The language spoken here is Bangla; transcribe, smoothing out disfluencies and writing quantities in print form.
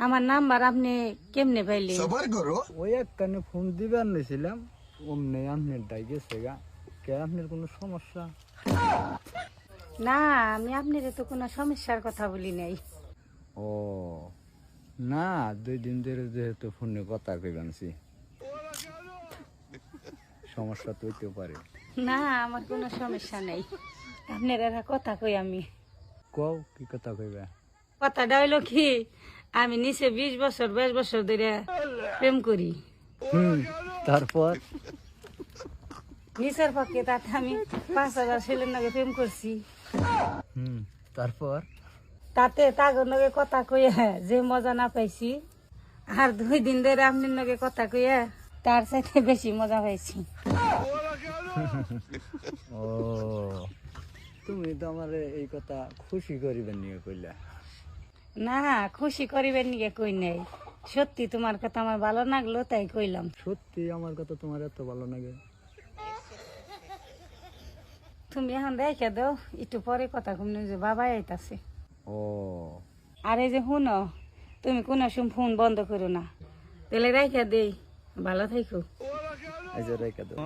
আমার নাম্বার আপনি কেমনে পাইলেন? ওই একখানে ফোন দিবার নিয়েছিলাম, অমনি আপনার ডাই গেছে গা। কে আপনার কোনো সমস্যা? না, আমি আপনার তো কোনো সমস্যার কথা বলি নাই। ও না, 2 দিন ধরে যেহেতু ফোনে কথা কইবানছি, সমস্যা তো হইতে পারে। না, আমার কোনো সমস্যা নাই। আপনার এরা কথা কই আমি। কও কি কথা কইবা? কথাটা হইলো কি, আমি নিচে 20 বছর 22 বছর ধরে প্রেম করি। তারপর নিচের পক্ষে তাতে আমি 5,000 ছেলের নাকি প্রেম করছি। তারপর তাতে তাগর নাকি কথা কইয়া যে মজা না পাইছি, আর 2 দিন ধরে আপনার নাকি কথা কইয়া তার সাথে বেশি মজা পাইছি। ও, তুমি তো আমার এই কথা খুশি করিবেন নিয়ে কইলা। না, খুশি করিবেন নিয়ে কই নাই, সত্যি তোমার কথা আমার ভালো লাগলো তাই কইলাম। সত্যি আমার কথা তোমার এত ভালো লাগে? তুমি এখন রেখে দাও, একটু পরে কথা কমনে যে বাবা আইতাছে। ও আর এই যে শুনো, তুমি কোনো সময় ফোন বন্ধ করো না, তাহলে রেখে দেই। ভালো থাকো। আজ রেখে দাও।